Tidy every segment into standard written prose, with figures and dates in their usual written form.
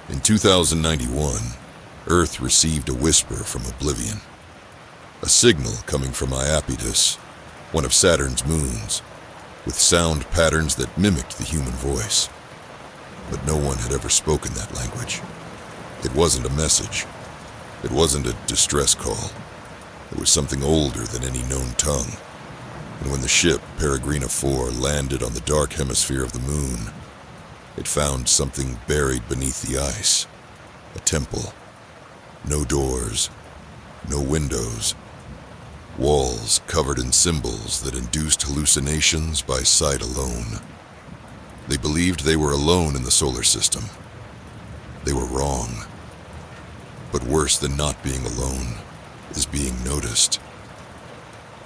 In 2091, Earth received a whisper from oblivion. A signal coming from Iapetus, one of Saturn's moons, with sound patterns that mimicked the human voice. But no one had ever spoken that language. It wasn't a message. It wasn't a distress call. It was something older than any known tongue. And when the ship, Peregrina 4, landed on the dark hemisphere of the moon, it found something buried beneath the ice. A temple. No doors. No windows. Walls covered in symbols that induced hallucinations by sight alone. They believed they were alone in the solar system. They were wrong. But worse than not being alone is being noticed.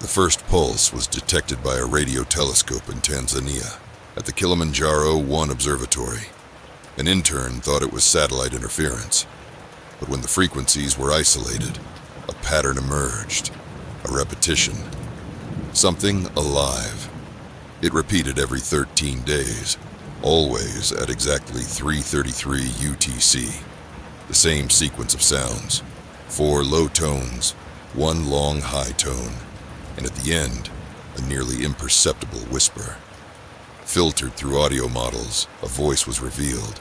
The first pulse was detected by a radio telescope in Tanzania at the Kilimanjaro 1 observatory. An intern thought it was satellite interference, but when the frequencies were isolated, a pattern emerged, a repetition, something alive. It repeated every 13 days, always at exactly 3:33 UTC. The same sequence of sounds, 4 low tones, 1 long high tone, and at the end, a nearly imperceptible whisper. Filtered through audio models, a voice was revealed,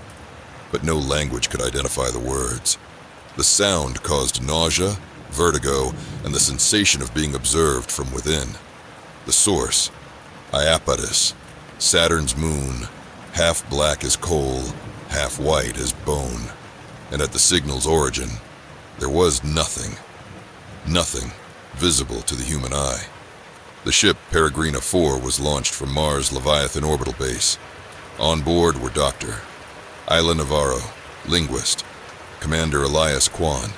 but no language could identify the words. The sound caused nausea, vertigo, and the sensation of being observed from within. The source, Iapetus, Saturn's moon, half black as coal, half white as bone. And at the signal's origin, there was nothing visible to the human eye. The ship Peregrina 4 was launched from Mars' Leviathan orbital base. On board were Dr. Ayla Navarro, linguist, Commander Elias Kwan,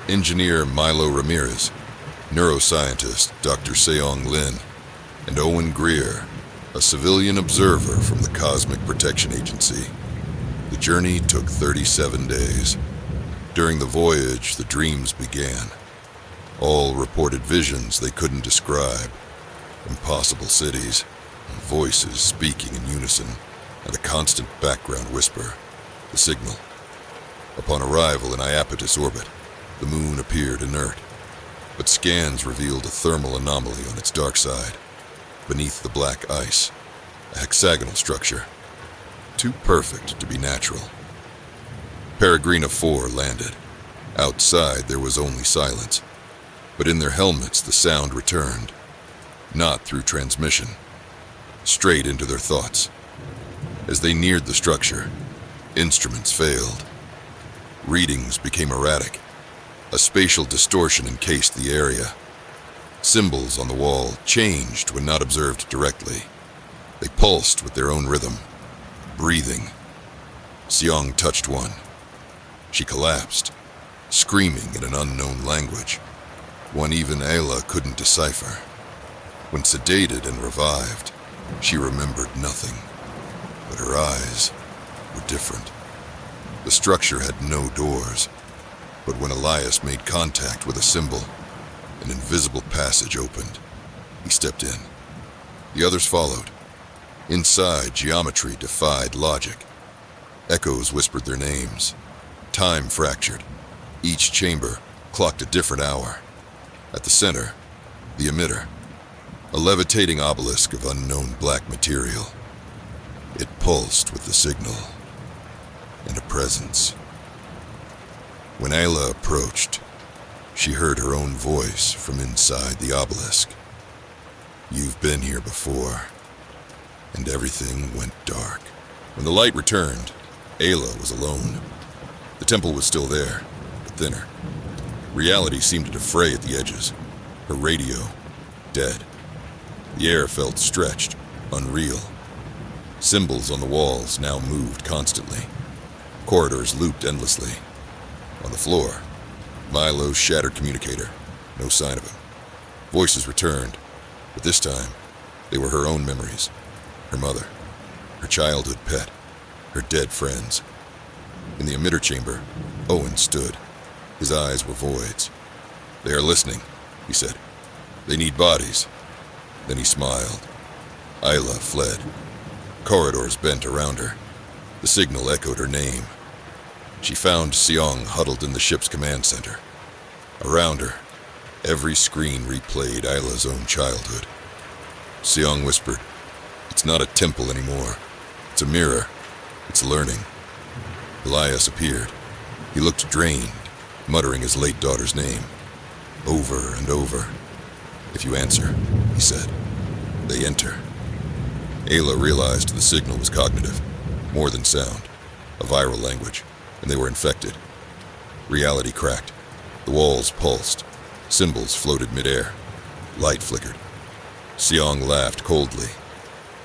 Engineer Milo Ramirez, neuroscientist Dr. Seong Lin, and Owen Greer, a civilian observer from the Cosmic Protection Agency. The journey took 37 days. During the voyage, the dreams began. All reported visions they couldn't describe. Impossible cities, voices speaking in unison, and a constant background whisper, the signal. Upon arrival in Iapetus orbit, the moon appeared inert, but scans revealed a thermal anomaly on its dark side. Beneath the black ice, a hexagonal structure, too perfect to be natural. Peregrina 4 landed. Outside there was only silence, but in their helmets the sound returned, not through transmission, straight into their thoughts. As they neared the structure, instruments failed. Readings became erratic. A spatial distortion encased the area. Symbols on the wall changed when not observed directly. They pulsed with their own rhythm, breathing. Seong touched one. She collapsed, screaming in an unknown language, one even Ayla couldn't decipher. When sedated and revived, she remembered nothing, but her eyes were different. The structure had no doors, but when Elias made contact with a symbol, an invisible passage opened. He stepped in. The others followed. Inside, geometry defied logic. Echoes whispered their names. Time fractured. Each chamber clocked a different hour. At the center, the emitter, a levitating obelisk of unknown black material. It pulsed with the signal, and a presence. When Ayla approached, she heard her own voice from inside the obelisk. "You've been here before." And everything went dark. When the light returned, Ayla was alone. The temple was still there, but thinner. Reality seemed to defray at the edges. Her radio, dead. The air felt stretched, unreal. Symbols on the walls now moved constantly. Corridors looped endlessly. On the floor, Milo's shattered communicator. No sign of him. Voices returned, but this time, they were her own memories. Her mother, her childhood pet, her dead friends. In the emitter chamber, Owen stood. His eyes were voids. "They are listening," he said. "They need bodies." Then he smiled. Ayla fled. Corridors bent around her. The signal echoed her name. She found Seong huddled in the ship's command center. Around her, every screen replayed Ayla's own childhood. Seong whispered, "It's not a temple anymore. It's a mirror. It's learning." Elias appeared. He looked drained, muttering his late daughter's name. Over and over. "If you answer," he said, "they enter." Ayla realized the signal was cognitive, more than sound, a viral language, and they were infected. Reality cracked. The walls pulsed. Symbols floated midair. Light flickered. Seong laughed coldly.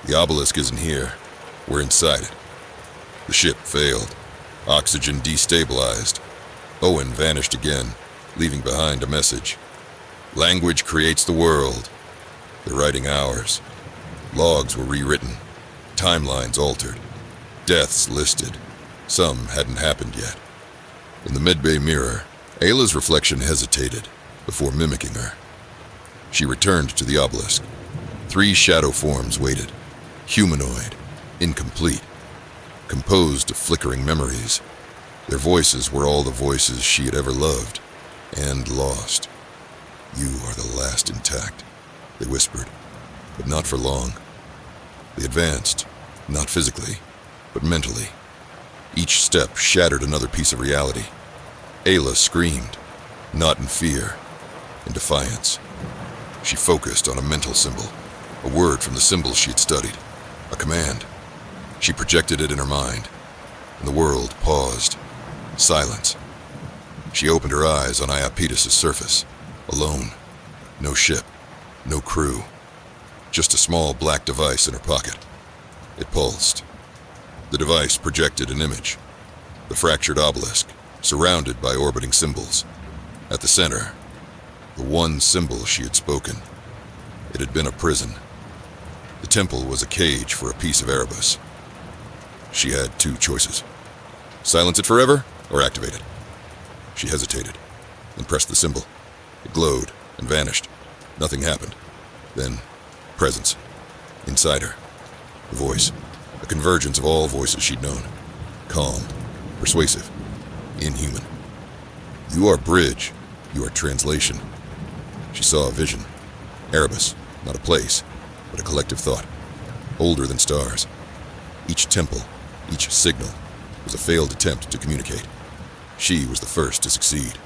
"The obelisk isn't here. We're inside it." The ship failed. Oxygen destabilized. Owen vanished again, leaving behind a message. "Language creates the world." The writing ours. Logs were rewritten. Timelines altered. Deaths listed. Some hadn't happened yet. In the medbay mirror, Ayla's reflection hesitated before mimicking her. She returned to the obelisk. 3 shadow forms waited. Humanoid. Incomplete. Composed of flickering memories. Their voices were all the voices she had ever loved and lost. "You are the last intact," they whispered, but not for long. They advanced, not physically, but mentally. Each step shattered another piece of reality. Ayla screamed, not in fear, in defiance. She focused on a mental symbol, a word from the symbols she had studied, a command. She projected it in her mind, and the world paused. Silence. She opened her eyes on Iapetus' surface, alone. No ship, no crew, just a small black device in her pocket. It pulsed. The device projected an image, the fractured obelisk, surrounded by orbiting symbols. At the center, the one symbol she had spoken. It had been a prison. The temple was a cage for a piece of Erebus. She had 2 choices. Silence it forever, or activate it. She hesitated, then pressed the symbol. It glowed and vanished. Nothing happened. Then, presence. Inside her. The voice. A convergence of all voices she'd known. Calm. Persuasive. Inhuman. "You are bridge. You are translation." She saw a vision. Erebus. Not a place, but a collective thought. Older than stars. Each temple, each signal, was a failed attempt to communicate. She was the first to succeed.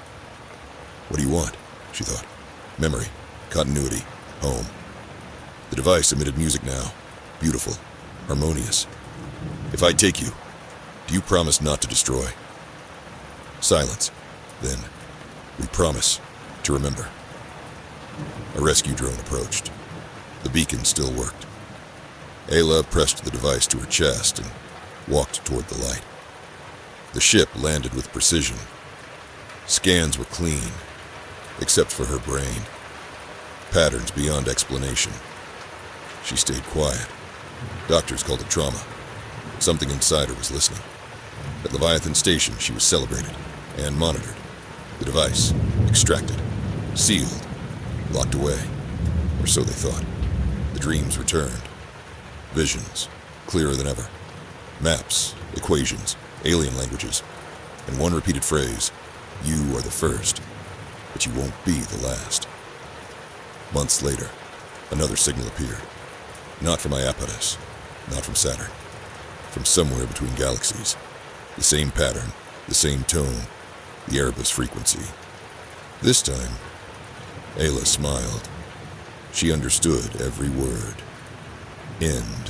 "What do you want?" she thought. Memory. Continuity. Home. The device emitted music now. Beautiful. Harmonious. "If I take you, do you promise not to destroy?" Silence. Then, "We promise to remember." A rescue drone approached. The beacon still worked. Ayla pressed the device to her chest and walked toward the light. The ship landed with precision. Scans were clean, except for her brain. Patterns beyond explanation. She stayed quiet. Doctors called it trauma. Something inside her was listening. At Leviathan Station, she was celebrated and monitored. The device, extracted, sealed, locked away, or so they thought. The dreams returned. Visions, clearer than ever. Maps, equations, alien languages, and one repeated phrase, "You are the first, but you won't be the last." Months later, another signal appeared. Not from Iapetus, not from Saturn. From somewhere between galaxies. The same pattern, the same tone, the Erebus Frequency. This time, Ayla smiled. She understood every word. End.